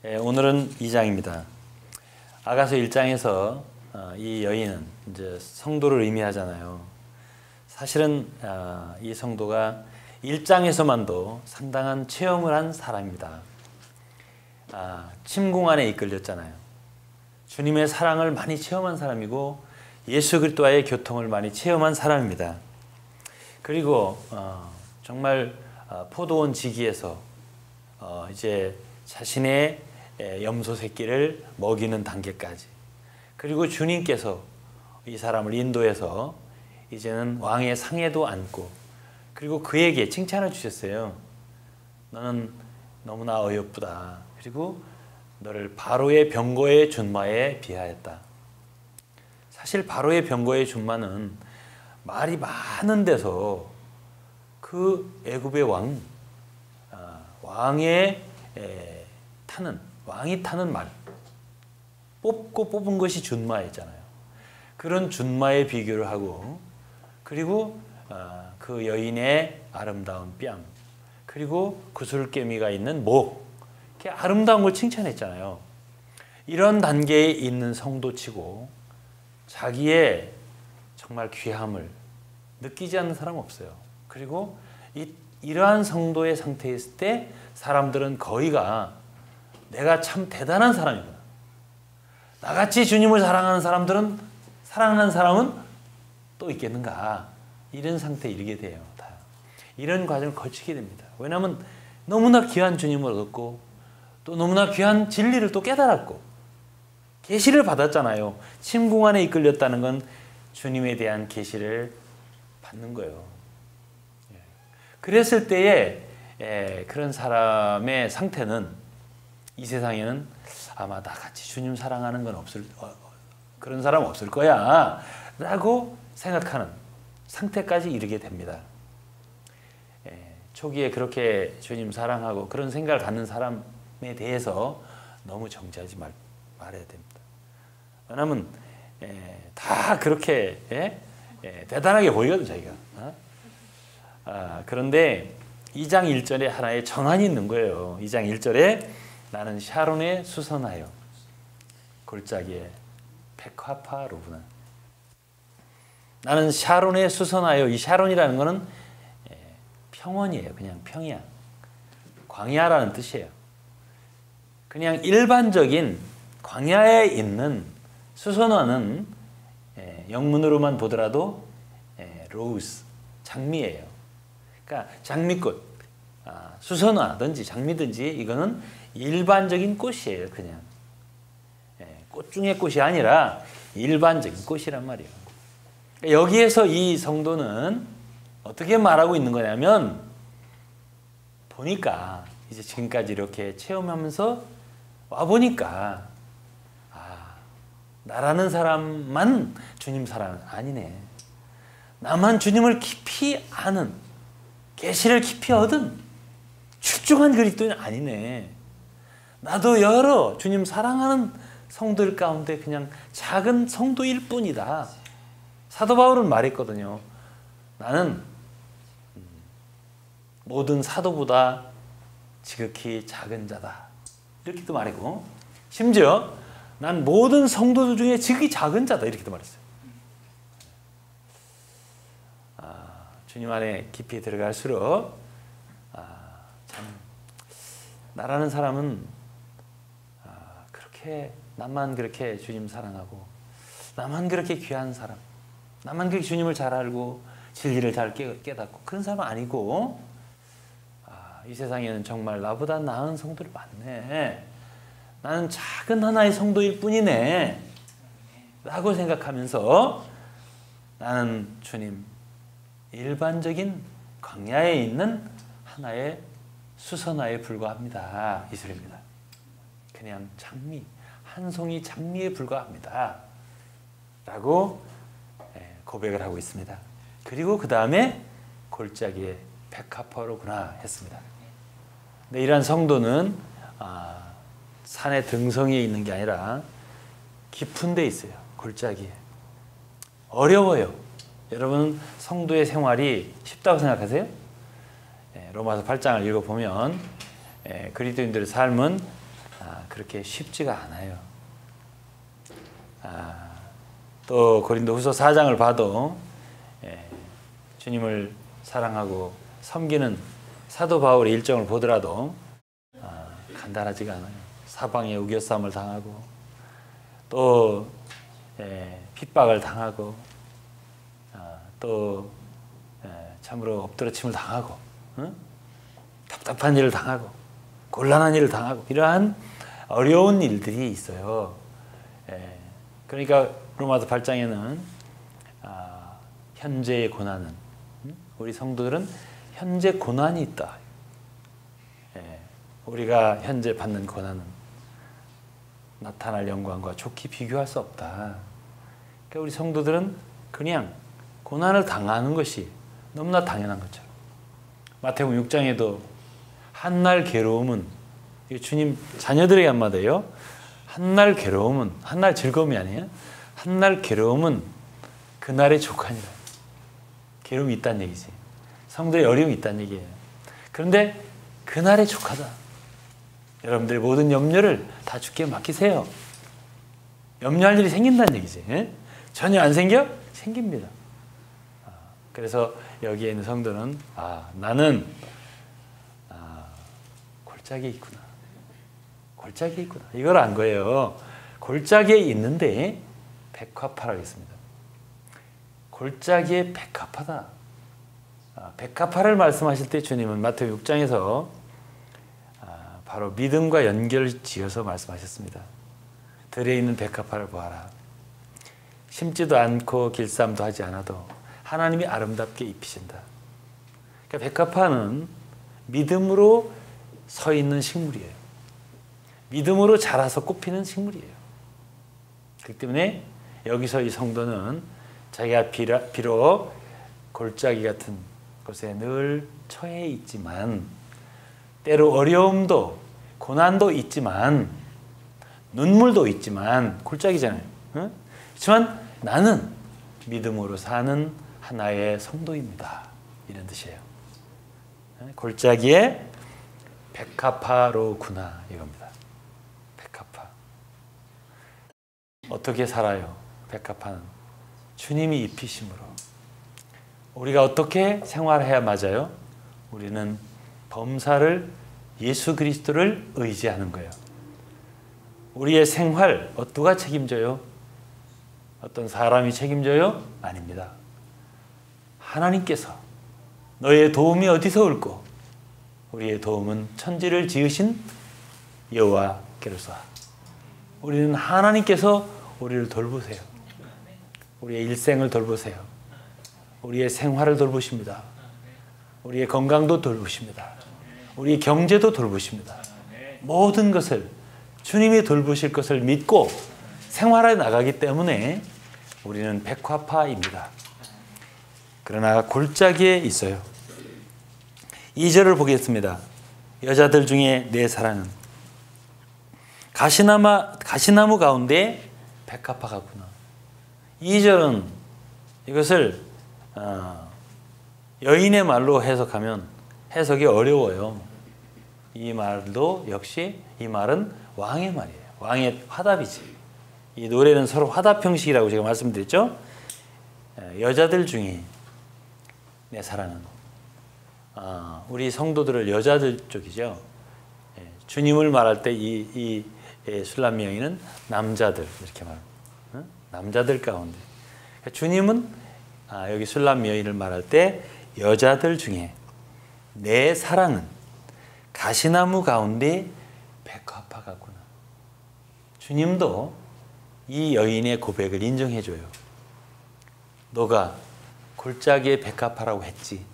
오늘은 2장입니다. 아가서 1장에서 이 여인은 이제 성도를 의미하잖아요. 사실은 이 성도가 1장에서만도 상당한 체험을 한 사람입니다. 침공 안에 이끌렸잖아요. 주님의 사랑을 많이 체험한 사람이고 예수 그리스도와의 교통을 많이 체험한 사람입니다. 그리고 정말 포도원 지기에서 이제 자신의 염소 새끼를 먹이는 단계까지, 그리고 주님께서 이 사람을 인도해서 이제는 왕의 상에도 앉고, 그리고 그에게 칭찬을 주셨어요. 너는 너무나 어여쁘다. 그리고 너를 바로의 병거의 준마에 비하였다. 사실 바로의 병거의 준마는 말이 많은 데서 그 애굽의 왕의 왕이 타는 말, 뽑은 것이 준마였잖아요. 그런 준마에 비교를 하고, 그리고 그 여인의 아름다운 뺨, 그리고 구슬개미가 있는 목, 이렇게 아름다운 걸 칭찬했잖아요. 이런 단계에 있는 성도치고 자기의 정말 귀함을 느끼지 않는 사람 없어요. 그리고 이러한 성도의 상태에 있을 때 사람들은 거의가 내가 참 대단한 사람이구나, 나같이 주님을 사랑하는 사람은 또 있겠는가, 이런 상태에 이르게 돼요. 다 이런 과정을 거치게 됩니다. 왜냐하면 너무나 귀한 주님을 얻었고, 또 너무나 귀한 진리를 또 깨달았고 계시를 받았잖아요. 침공 안에 이끌렸다는 건 주님에 대한 계시를 받는 거예요. 그랬을 때에 그런 사람의 상태는 이 세상에는 아마 나같이 주님 사랑하는 건 그런 사람 없을 거야 라고 생각하는 상태까지 이르게 됩니다. 초기에 그렇게 주님 사랑하고 그런 생각을 갖는 사람에 대해서 너무 정죄하지 말아야 됩니다. 왜냐하면 다 그렇게 대단하게 보이거든 자기가. 그런데 2장 1절에 하나의 전환이 있는 거예요. 2장 1절에 나는 샤론에 수선하여 골짜기에 백화파로구나. 나는 샤론에 수선하여, 이 샤론이라는 것은 평원이에요. 그냥 평야, 광야라는 뜻이에요. 그냥 일반적인 광야에 있는, 수선화는 영문으로만 보더라도 로즈, 장미예요. 그러니까 장미꽃, 수선화든지 장미든지 이거는 일반적인 꽃이에요. 그냥 꽃 중의 꽃이 아니라 일반적인 꽃이란 말이에요. 여기에서 이 성도는 어떻게 말하고 있는 거냐면, 보니까 이제 지금까지 이렇게 체험하면서 와보니까 나라는 사람만 주님 사랑 아니네. 나만 주님을 깊이 아는, 계시를 깊이 얻은 출중한 그리스도인 아니네. 나도 여러 주님 사랑하는 성도들 가운데 그냥 작은 성도일 뿐이다. 사도 바울은 말했거든요. 나는 모든 사도보다 지극히 작은 자다. 이렇게도 말했고, 심지어 난 모든 성도들 중에 지극히 작은 자다. 이렇게도 말했어요. 주님 안에 깊이 들어갈수록 참 나라는 사람은 그렇게 나만 그렇게 주님 사랑하고, 나만 그렇게 귀한 사람, 나만 그렇게 주님을 잘 알고 진리를 잘 깨닫고 그런 사람은 아니고, 이 세상에는 정말 나보다 나은 성도들이 많네, 나는 작은 하나의 성도일 뿐이네 라고 생각하면서 나는 주님 일반적인 광야에 있는 하나의 수선화에 불과합니다, 이 소리입니다. 그냥 장미, 한 송이 장미에 불과합니다 라고 고백을 하고 있습니다. 그리고 그 다음에 골짜기에 백합화로구나 했습니다. 근데 이러한 성도는 산의 등성이에 있는 게 아니라 깊은 데 있어요. 골짜기에. 어려워요. 여러분 성도의 생활이 쉽다고 생각하세요? 로마서 8장을 읽어보면 그리스도인들의 삶은 그렇게 쉽지가 않아요. 또 고린도후서 4장을 봐도 주님을 사랑하고 섬기는 사도 바울의 일정을 보더라도 간단하지가 않아요. 사방에 우겨쌈을 당하고 또 핍박을 당하고 또 참으로 엎드러침을 당하고 답답한 일을 당하고 곤란한 일을 당하고 이러한 어려운 일들이 있어요. 그러니까 로마서 8장에는 현재의 고난은 우리 성도들은 현재 고난이 있다. 우리가 현재 받는 고난은 나타날 영광과 좋게 비교할 수 없다. 그러니까 우리 성도들은 그냥 고난을 당하는 것이 너무나 당연한 것처럼 마태복음 6장에도 한날 괴로움은 주님 자녀들에게 한 말이에요. 한날 괴로움은 한날 즐거움이 아니에요. 한날 괴로움은 그날의 족하니라. 괴로움이 있다는 얘기지. 성도의 어려움이 있다는 얘기예요. 그런데 그날의 족하다. 여러분들의 모든 염려를 다 주께 맡기세요. 염려할 일이 생긴다는 얘기지. 전혀 안 생겨? 생깁니다. 그래서 여기에 있는 성도는 나는 골짜기에 있구나. 골짜기에 있구나. 이걸 안 거예요. 골짜기에 있는데 백합화라고 했습니다. 골짜기에 백합화다. 백합화를 말씀하실 때 주님은 마태복음 6장에서 바로 믿음과 연결을 지어서 말씀하셨습니다. 들에 있는 백합화를 보아라. 심지도 않고 길쌈도 하지 않아도 하나님이 아름답게 입히신다. 그러니까 백합화는 믿음으로 서 있는 식물이에요. 믿음으로 자라서 꽃피는 식물이에요. 그렇기 때문에 여기서 이 성도는 자기가 비록 골짜기 같은 곳에 늘 처해 있지만 때로 어려움도 고난도 있지만 눈물도 있지만 골짜기잖아요. 그렇지만 나는 믿음으로 사는 하나의 성도입니다. 이런 뜻이에요. 골짜기에 백합화로구나 이겁니다. 백합화. 어떻게 살아요? 백합화는 주님이 입히심으로. 우리가 어떻게 생활해야 맞아요? 우리는 범사를 예수 그리스도를 의지하는 거예요. 우리의 생활 누가 책임져요? 어떤 사람이 책임져요? 아닙니다. 하나님께서 너의 도움이 어디서 올꼬? 우리의 도움은 천지를 지으신 여호와께로서. 우리는 하나님께서 우리를 돌보세요. 우리의 일생을 돌보세요. 우리의 생활을 돌보십니다. 우리의 건강도 돌보십니다. 우리의 경제도 돌보십니다. 모든 것을 주님이 돌보실 것을 믿고 생활해 나가기 때문에 우리는 백합화입니다. 그러나 골짜기에 있어요. 2절을 보겠습니다. 여자들 중에 내 사랑은 가시나무 가운데 백합화가구나. 2절은 이것을 여인의 말로 해석하면 해석이 어려워요. 이 말도 역시 이 말은 왕의 말이에요. 왕의 화답이지. 이 노래는 서로 화답 형식이라고 제가 말씀드렸죠. 여자들 중에 내 사랑은 우리 성도들을 여자들 쪽이죠. 주님을 말할 때 이 술람 여인은 남자들 이렇게 말합니다. 남자들 가운데 주님은 여기 술람 여인을 말할 때 여자들 중에 내 사랑은 가시나무 가운데 백합화가구나. 주님도 이 여인의 고백을 인정해줘요. 너가 골짜기에 백합화라고 했지.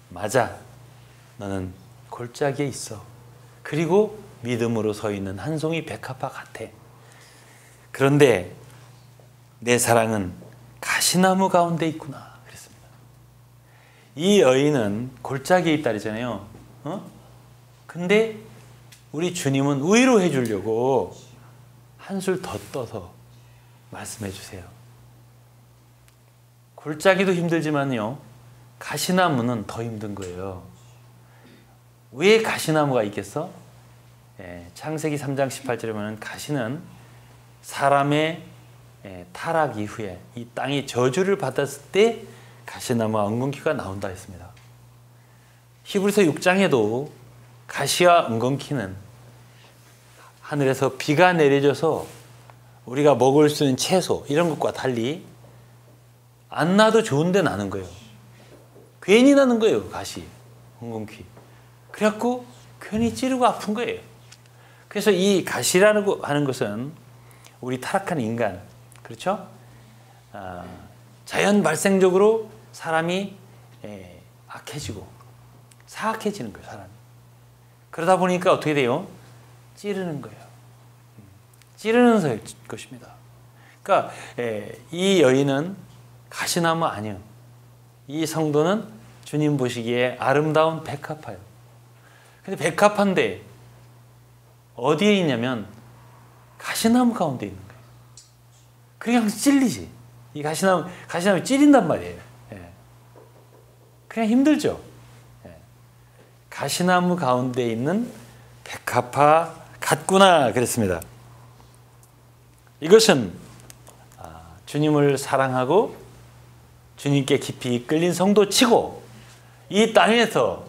맞아. 너는 골짜기에 있어. 그리고 믿음으로 서 있는 한 송이 백합화 같아. 그런데 내 사랑은 가시나무 가운데 있구나. 그랬습니다. 이 여인은 골짜기에 있다 그랬잖아요. 근데 우리 주님은 위로해 주려고 한술 더 떠서 말씀해 주세요. 골짜기도 힘들지만요. 가시나무는 더 힘든 거예요. 왜 가시나무가 있겠어? 창세기 3장 18절에 보면 가시는 사람의 타락 이후에 이 땅이 저주를 받았을 때 가시나무와 엉겅퀴가 나온다 했습니다. 히브리서 6장에도 가시와 엉겅퀴는 하늘에서 비가 내려져서 우리가 먹을 수 있는 채소 이런 것과 달리 안 나도 좋은데 나는 거예요. 괜히 나는 거예요. 가시, 엉겅퀴. 그래갖고 괜히 찌르고 아픈 거예요. 그래서 이 가시라고 하는 것은 우리 타락한 인간, 그렇죠? 자연 발생적으로 사람이 악해지고 사악해지는 거예요. 사람이. 그러다 보니까 어떻게 돼요? 찌르는 거예요. 찌르는 것입니다. 그러니까 이 여인은 가시나무 아니에요. 이 성도는 주님 보시기에 아름다운 백합화예요. 근데 백합화인데 어디에 있냐면 가시나무 가운데 있는 거예요. 그냥 찔리지. 이 가시나무 찔린단 말이에요. 그냥 힘들죠. 가시나무 가운데 있는 백합화 같구나 그랬습니다. 이것은 주님을 사랑하고 주님께 깊이 이끌린 성도치고 이 땅에서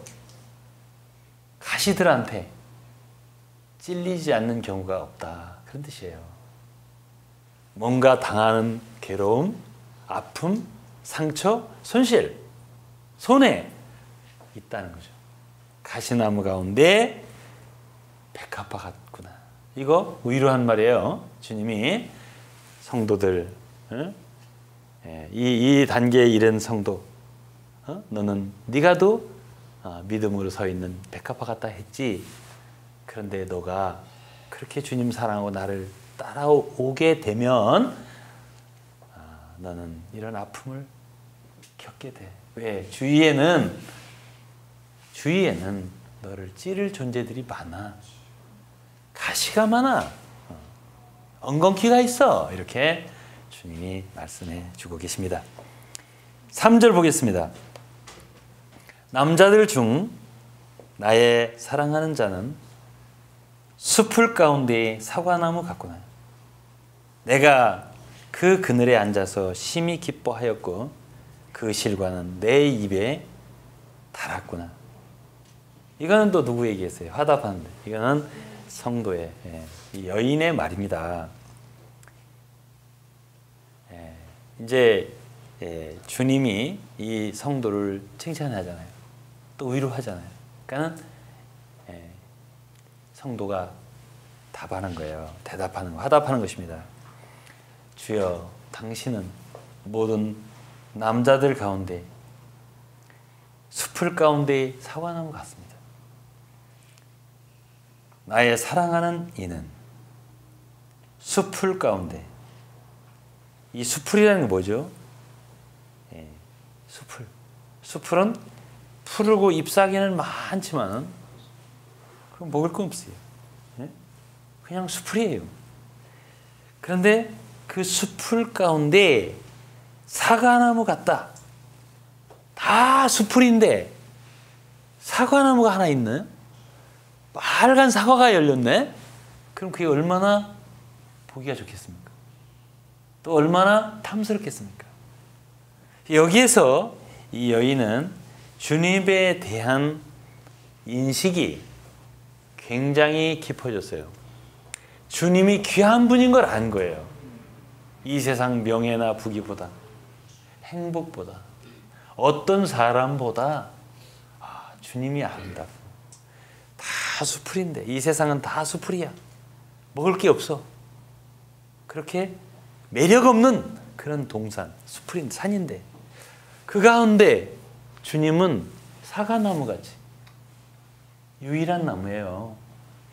가시들한테 찔리지 않는 경우가 없다. 그런 뜻이에요. 뭔가 당하는 괴로움, 아픔, 상처, 손실, 손해 있다는 거죠. 가시나무 가운데 백합화 같구나. 이거 위로한 말이에요. 주님이 성도들, 이 단계에 이른 성도, 너는 네가도 믿음으로 서 있는 백합화 같다 했지. 그런데 너가 그렇게 주님 사랑하고 나를 따라오게 되면 너는 이런 아픔을 겪게 돼. 왜? 주위에는 너를 찌를 존재들이 많아. 가시가 많아. 엉겅퀴가 있어. 이렇게 주님이 말씀해 주고 계십니다. 3절 보겠습니다. 남자들 중 나의 사랑하는 자는 숲풀 가운데의 사과나무 같구나. 내가 그 그늘에 앉아서 심히 기뻐하였고 그 실과는 내 입에 달았구나. 이거는 또 누구 얘기했어요? 화답하는데. 이거는 성도의 이 여인의 말입니다. 이제 주님이 이 성도를 칭찬하잖아요. 또 위로하잖아요. 그러니까 성도가 답하는 거예요. 대답하는 거, 화답하는 것입니다. 주여, 당신은 모든 남자들 가운데 숲풀 가운데 사과나무 같습니다. 나의 사랑하는 이는 숲풀 가운데. 이 숲풀이라는 게 뭐죠? 숲풀. 숲풀은 푸르고 잎사귀는 많지만 그럼 먹을 건 없어요. 그냥 숲풀이에요. 그런데 그 숲풀 가운데 사과나무 같다. 다 숲풀인데 사과나무가 하나 있네. 빨간 사과가 열렸네. 그럼 그게 얼마나 보기가 좋겠습니까? 또 얼마나 탐스럽겠습니까? 여기에서 이 여인은 주님에 대한 인식이 굉장히 깊어졌어요. 주님이 귀한 분인 걸 안 거예요. 이 세상 명예나 부귀보다, 행복보다, 어떤 사람보다 주님이 아름답고 다 수풀인데, 이 세상은 다 수풀이야. 먹을 게 없어. 그렇게 매력 없는 그런 동산, 수풀인 산인데 그 가운데 주님은 사과나무같이 유일한 나무예요.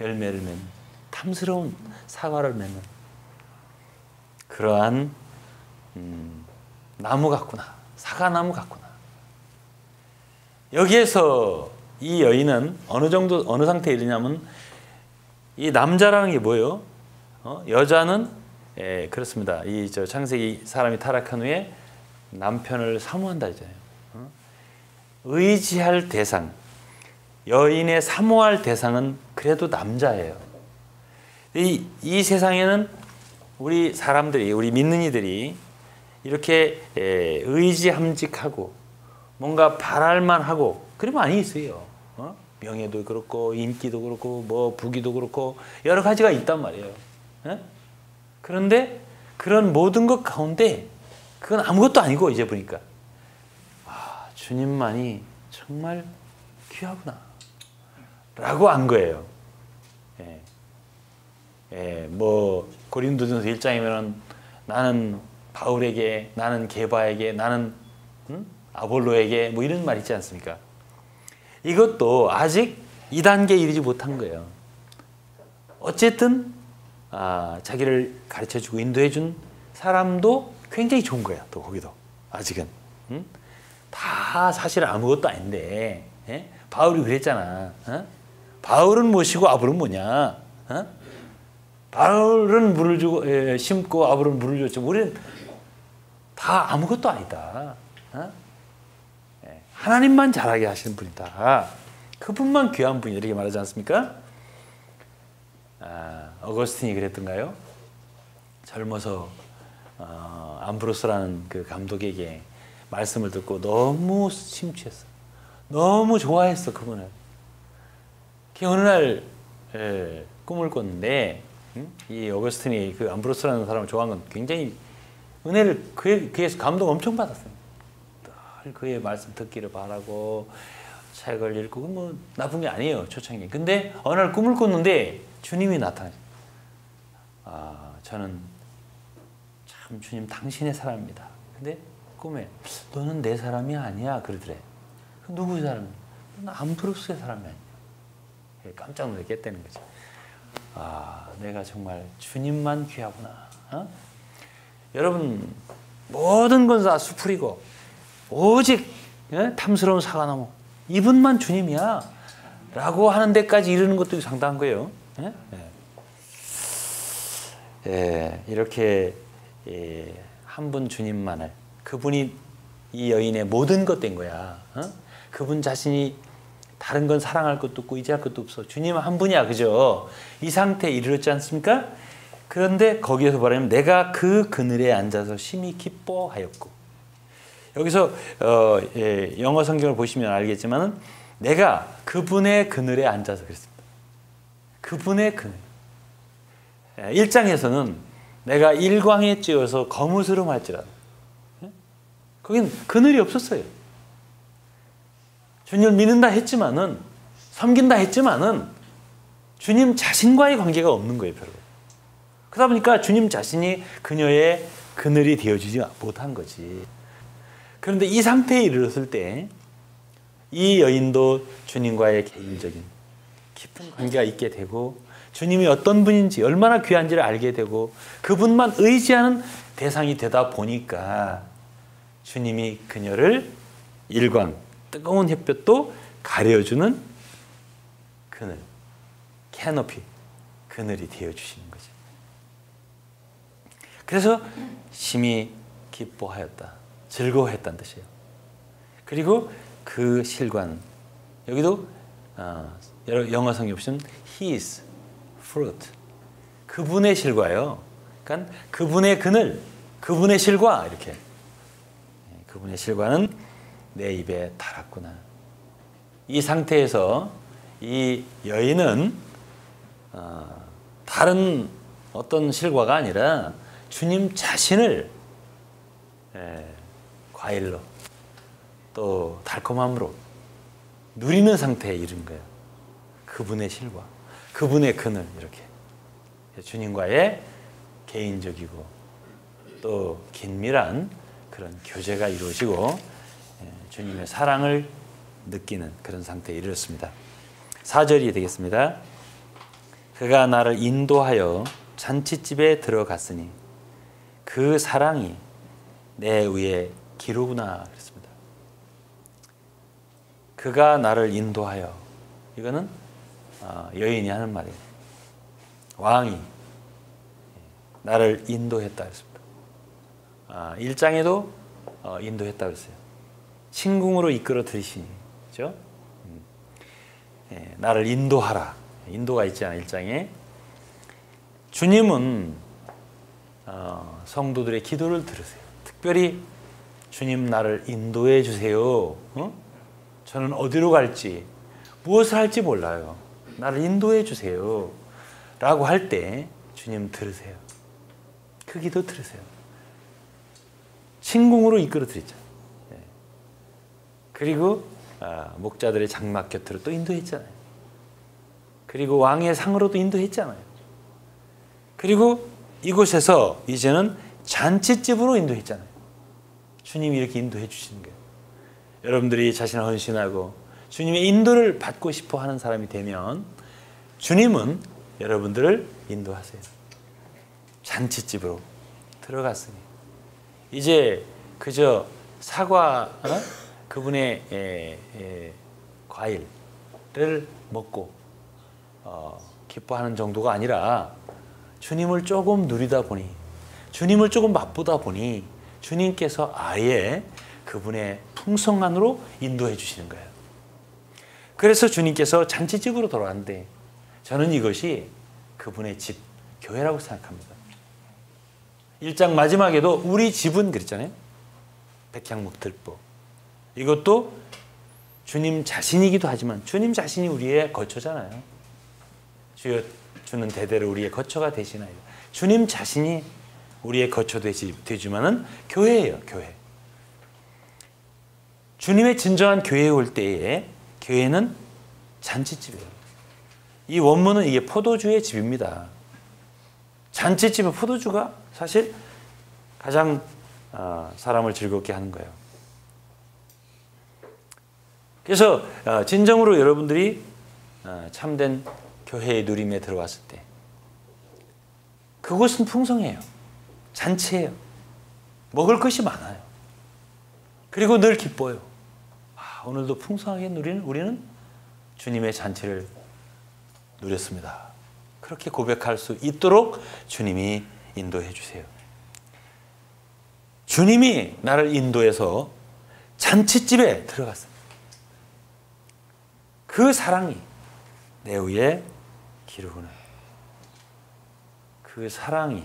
열매를 맺는, 탐스러운 사과를 맺는 그러한 나무 같구나. 사과나무 같구나. 여기에서 이 여인은 어느 상태에 이르냐면, 이 남자라는 게 뭐예요? 여자는 그렇습니다. 이 창세기 사람이 타락한 후에 남편을 사모한다 했잖아요. 의지할 대상, 여인의 사모할 대상은 그래도 남자예요. 이 세상에는 우리 사람들이, 우리 믿는 이들이 이렇게 의지함직하고 뭔가 바랄만 하고 그런 거 많이 있어요. 명예도 그렇고 인기도 그렇고 뭐 부귀도 그렇고 여러 가지가 있단 말이에요. 그런데 그런 모든 것 가운데 그건 아무것도 아니고 이제 보니까 주님만이 정말 귀하구나 라고 안 거예요. 뭐 고린도전서 1장이면 나는 바울에게, 나는 게바에게, 나는 아볼로에게 뭐 이런 말 있지 않습니까? 이것도 아직 2단계에 이르지 못한 거예요. 어쨌든 자기를 가르쳐주고 인도해준 사람도 굉장히 좋은 거야. 또 거기도 아직은 다 사실 아무것도 아닌데 바울이 그랬잖아. 바울은 무엇이고 아볼은 뭐냐? 바울은 물을 주고 심고 아볼은 물을 줬지. 우리는 다 아무것도 아니다. 하나님만 잘하게 하시는 분이다. 그분만 귀한 분이 이렇게 말하지 않습니까? 어거스틴이 그랬던가요? 젊어서 암브로스라는 그 감독에게 말씀을 듣고 너무 심취했어. 너무 좋아했어 그분을. 어느 날 꿈을 꿨는데 이 어거스틴이 그 암브로스라는 사람을 좋아한 건 굉장히 은혜를 그에서 감동 엄청 받았어요. 늘 그의 말씀 듣기를 바라고 책을 읽고 뭐 나쁜 게 아니에요 초창기. 근데 어느 날 꿈을 꿨는데 주님이 나타나요. 저는 참 주님 당신의 사람입니다. 근데 꿈에 너는 내 사람이 아니야 그러더래. 누구의 사람이야? 넌 암브로스의 사람이 아니야. 깜짝 놀라 깼다는 거죠. 내가 정말 주님만 귀하구나. 여러분 모든 건 다 수풀이고 오직 탐스러운 사과나무 이분만 주님이야 라고 하는 데까지 이르는 것도 상당한 거예요. 이렇게 한 분 주님만을, 그분이 이 여인의 모든 것 된 거야. 그분 자신이 다른 건 사랑할 것도 없고 의지할 것도 없어. 주님 한 분이야. 그죠? 이 상태에 이르렀지 않습니까? 그런데 거기에서 말하면 내가 그 그늘에 앉아서 심히 기뻐하였고, 여기서 영어 성경을 보시면 알겠지만 내가 그분의 그늘에 앉아서 그랬습니다. 그분의 그늘. 1장에서는 내가 일광에 찌어서 거무스름할지라도, 거긴 그늘이 없었어요. 주님을 믿는다 했지만은, 섬긴다 했지만은 주님 자신과의 관계가 없는 거예요, 별로. 그러다 보니까 주님 자신이 그녀의 그늘이 되어주지 못한 거지. 그런데 이 상태에 이르렀을 때 이 여인도 주님과의 개인적인 깊은 관계가 있게 되고, 주님이 어떤 분인지 얼마나 귀한지를 알게 되고, 그분만 의지하는 대상이 되다 보니까 주님이 그녀를 일광, 뜨거운 햇볕도 가려주는 그늘, 캐노피, 그늘이 되어주시는 거지. 그래서 심히 기뻐하였다, 즐거워했다는 뜻이에요. 그리고 그 실관, 여기도 영어 성경 보시면 His fruit, 그분의 실과요. 그러니까 그분의 그늘, 그분의 실과, 이렇게. 그분의 실과는 내 입에 달았구나. 이 상태에서 이 여인은 다른 어떤 실과가 아니라 주님 자신을 과일로 또 달콤함으로 누리는 상태에 이른 거예요. 그분의 실과, 그분의 그늘, 이렇게 주님과의 개인적이고 또 긴밀한 그런 교제가 이루어지고 주님의 사랑을 느끼는 그런 상태에 이르렀습니다. 4절이 되겠습니다. 그가 나를 인도하여 잔치집에 들어갔으니 그 사랑이 내 위에 기로구나 그랬습니다. 그가 나를 인도하여, 이거는 여인이 하는 말이에요. 왕이 나를 인도했다 그랬습니다. 1장에도 인도했다 그랬어요. 침궁으로 이끌어 들이시니, 그죠? 나를 인도하라. 인도가 있잖아, 1장에. 주님은 성도들의 기도를 들으세요. 특별히 주님 나를 인도해 주세요. 저는 어디로 갈지 무엇을 할지 몰라요. 나를 인도해 주세요. 라고 할 때 주님 들으세요. 그 기도 들으세요. 신궁으로 이끌어 드리죠. 그리고 목자들의 장막 곁으로 또 인도했잖아요. 그리고 왕의 상으로도 인도했잖아요. 그리고 이곳에서 이제는 잔치집으로 인도했잖아요. 주님이 이렇게 인도해 주시는 거예요. 여러분들이 자신을 헌신하고 주님의 인도를 받고 싶어 하는 사람이 되면 주님은 여러분들을 인도하세요. 잔치집으로 들어갔으니 이제 그저 사과 그분의 과일을 먹고 기뻐하는 정도가 아니라 주님을 조금 누리다 보니, 주님을 조금 맛보다 보니 주님께서 아예 그분의 풍성함으로 인도해 주시는 거예요. 그래서 주님께서 잔치집으로 돌아왔는데 저는 이것이 그분의 집, 교회라고 생각합니다. 1장 마지막에도 우리 집은 그랬잖아요. 백향목들보. 이것도 주님 자신이기도 하지만 주님 자신이 우리의 거처잖아요. 주여 주는 대대로 우리의 거처가 되시나요. 주님 자신이 우리의 거처 되지만은 교회예요. 교회. 주님의 진정한 교회에 올 때에 교회는 잔치집이에요. 이 원문은 이게 포도주의 집입니다. 잔치집의 포도주가 사실 가장 사람을 즐겁게 하는 거예요. 그래서 진정으로 여러분들이 참된 교회의 누림에 들어왔을 때 그곳은 풍성해요. 잔치예요. 먹을 것이 많아요. 그리고 늘 기뻐요. 오늘도 풍성하게 누리는 우리는 주님의 잔치를 누렸습니다. 그렇게 고백할 수 있도록 주님이 인도해 주세요. 주님이 나를 인도해서 잔치집에 들어갔습니다. 그 사랑이 내 위에 기르구나. 그 사랑이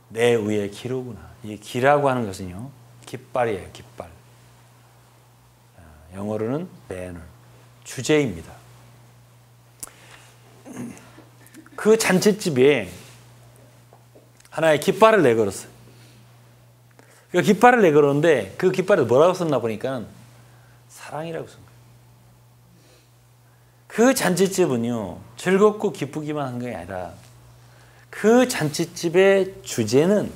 내 위에 기르구나. 이 기라고 하는 것은요, 깃발이에요. 깃발. 영어로는 banner, 주제입니다. 그 잔치집에 하나의 깃발을 내걸었어요. 그 깃발을 내걸었는데 그 깃발에 뭐라고 썼나 보니까 사랑이라고 쓴 거예요. 그 잔치집은요, 즐겁고 기쁘기만 한 게 아니라 그 잔치집의 주제는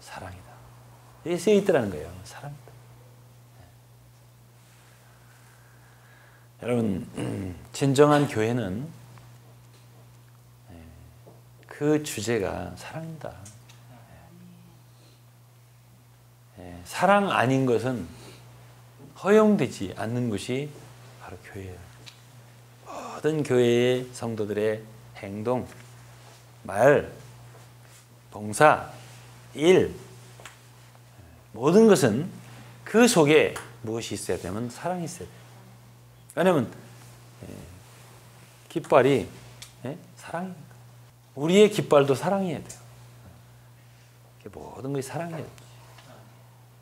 사랑이다. 이게 쓰여 있더라는 거예요. 사랑이다. 여러분, 진정한 교회는 그 주제가 사랑입니다. 사랑 아닌 것은 허용되지 않는 것이 바로 교회예요. 모든 교회의 성도들의 행동, 말, 봉사, 일, 모든 것은 그 속에 무엇이 있어야 되면 사랑이 있어야 돼요. 왜냐하면 깃발이 사랑입니다. 우리의 깃발도 사랑해야 돼요. 모든 것이 사랑해야 돼요.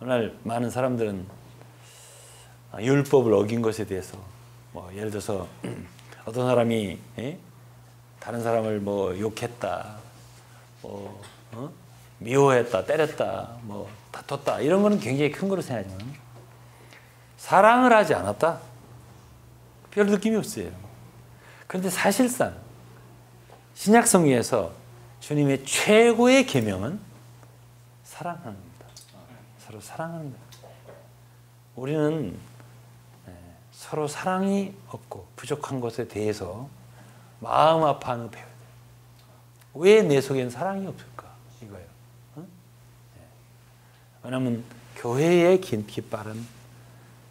오늘 많은 사람들은 율법을 어긴 것에 대해서 예를 들어서 어떤 사람이 다른 사람을 욕했다, 미워했다, 때렸다, 다퉜다, 이런 거는 굉장히 큰 거로 생각하지만 사랑을 하지 않았다? 별 느낌이 없어요. 그런데 사실상 신약 성경에서 주님의 최고의 계명은 사랑하는 겁니다. 서로 사랑하는 거예요. 우리는 서로 사랑이 없고 부족한 것에 대해서 마음 아파하는 거 배워야 돼요. 왜 내 속에는 사랑이 없을까? 이거예요. 왜냐하면 교회의 긴 깃발은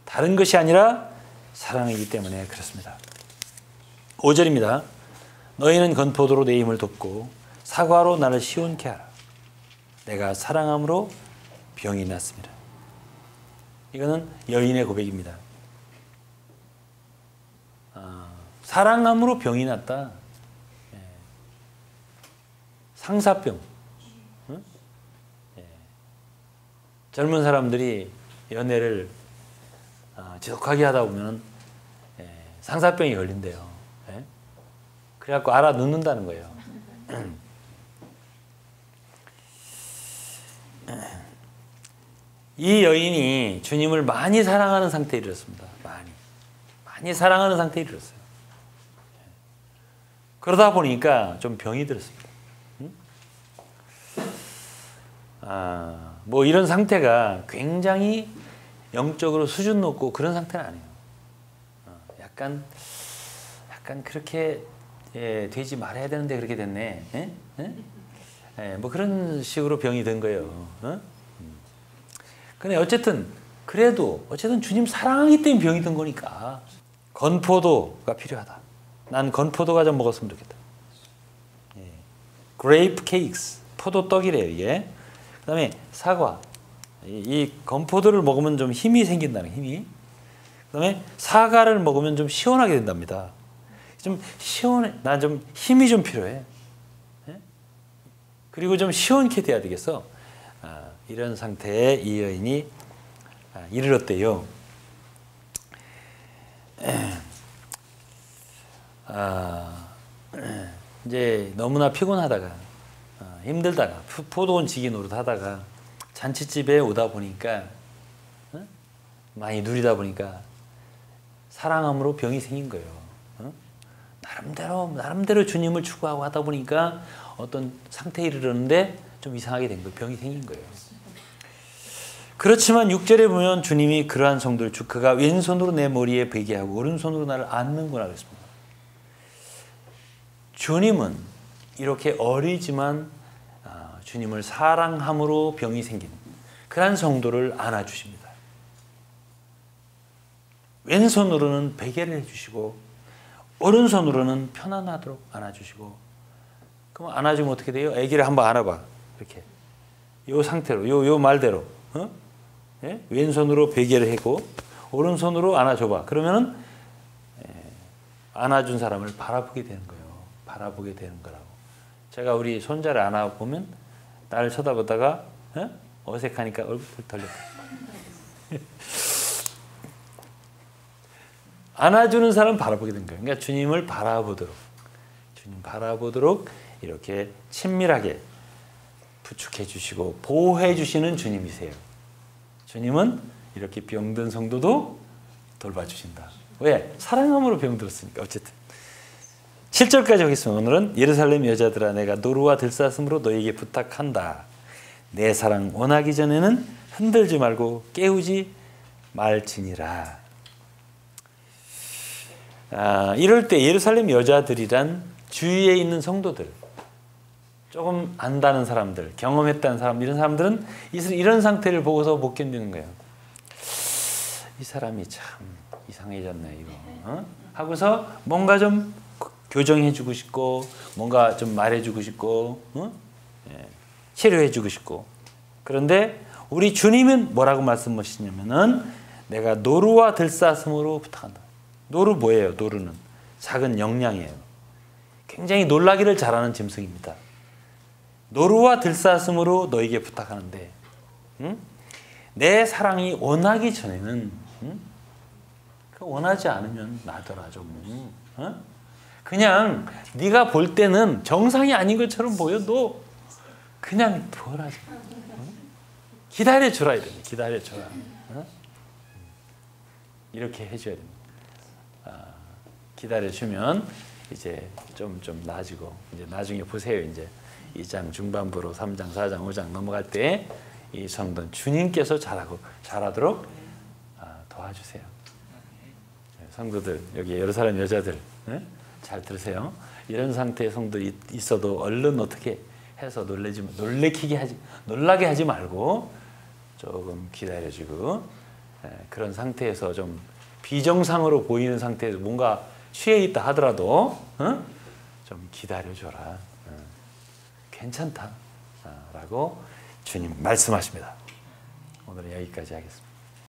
다른 것이 아니라 사랑이기 때문에 그렇습니다. 5절입니다. 너희는 건포도로 내 힘을 돕고 사과로 나를 시원케 하라. 내가 사랑함으로 병이 났습니다. 이거는 여인의 고백입니다. 사랑함으로 병이 났다. 상사병. 응? 예. 젊은 사람들이 연애를 지속하게 하다 보면 상사병이 걸린대요. 예? 그래갖고 알아눕는다는 거예요. 이 여인이 주님을 많이 사랑하는 상태에 이르렀습니다. 많이 사랑하는 상태에 이르렀어요. 그러다 보니까 좀 병이 들었습니다. 뭐 이런 상태가 굉장히 영적으로 수준 높고 그런 상태는 아니에요. 약간 그렇게 되지 말아야 되는데 그렇게 됐네. 뭐 그런 식으로 병이 된 거예요. 근데 어쨌든 주님 사랑하기 때문에 병이 든 거니까 건포도가 필요하다. 난 건포도가 좀 먹었으면 좋겠다. 그레이프 케이크스, 포도떡이래요 이게. 그 다음에 사과. 이 건포도를 먹으면 좀 힘이 생긴다는 힘이. 그 다음에 사과를 먹으면 좀 시원하게 된답니다. 좀 시원해. 난 좀 힘이 좀 필요해. 그리고 좀 시원케 돼야 되겠어. 이런 상태에 이 여인이 이르렀대요. 이제 너무나 피곤하다가 힘들다가 포도원 지기 노릇하다가 잔치집에 오다 보니까 많이 누리다 보니까 사랑함으로 병이 생긴 거예요. 나름대로 주님을 추구하고 하다 보니까 어떤 상태에 이르렀는데 좀 이상하게 된 거예요. 병이 생긴 거예요. 그렇지만 6절에 보면 주님이 그러한 성도를 그가 왼손으로 내 머리에 베게 하고 오른손으로 나를 안는구나 그랬습니다. 주님은 이렇게 어리지만 주님을 사랑함으로 병이 생긴 그러한 성도를 안아주십니다. 왼손으로는 베개를 해주시고 오른손으로는 편안하도록 안아주시고. 그럼 안아주면 어떻게 돼요? 아기를 한번 안아봐. 이렇게 요 상태로 요 말대로 예? 왼손으로 베개를 하고 오른손으로 안아줘봐. 그러면은 안아준 사람을 바라보게 되는 거예요. 바라보게 되는 거라고. 제가 우리 손자를 안아보면 나를 쳐다보다가 어색하니까 얼굴 돌렸다. 안아주는 사람 바라보게 된 거예요. 그러니까 주님 바라보도록 이렇게 친밀하게 부축해 주시고 보호해 주시는 주님이세요. 주님은 이렇게 병든 성도도 돌봐주신다. 왜? 사랑함으로 병들었으니까. 어쨌든 7절까지 하겠습니다. 오늘은 예루살렘 여자들아 내가 노루와 들사슴으로 너에게 부탁한다. 내 사랑 원하기 전에는 흔들지 말고 깨우지 말지니라. 이럴 때 예루살렘 여자들이란 주위에 있는 성도들, 조금 안다는 사람들, 경험했다는 사람, 이런 사람들은 이런 상태를 보고서 못 견디는 거예요. 이 사람이 참 이상해졌네 이거. 하고서 뭔가 좀 교정해주고 싶고, 뭔가 좀 말해주고 싶고, 치료해주고 싶고. 그런데 우리 주님은 뭐라고 말씀하시냐면은 내가 노루와 들사슴으로 부탁한다. 노루 뭐예요? 노루는 작은 영양이에요. 굉장히 놀라기를 잘하는 짐승입니다. 노루와 들사슴으로 너에게 부탁하는데, 내 사랑이 원하기 전에는, 원하지 않으면 놔둬라 좀. 그냥 네가 볼 때는 정상이 아닌 것처럼 보여도 그냥 둬라 좀. 기다려주라 이러니 기다려주라. 이렇게 해줘야 됩니다. 기다려주면 이제 좀 나아지고, 이제 나중에 보세요. 이제 2장 중반부로 3장, 4장, 5장 넘어갈 때 이 성도는 주님께서 잘하도록 도와주세요. 성도들, 여기 예루살렘 여자들 잘 들으세요. 이런 상태의 성도들이 있어도 얼른 어떻게 해서 놀라게 하지 말고 조금 기다려주고, 그런 상태에서 좀 비정상으로 보이는 상태에서 뭔가 취해 있다 하더라도 좀 기다려줘라. 괜찮다. 라고 주님 말씀하십니다. 오늘은 여기까지 하겠습니다.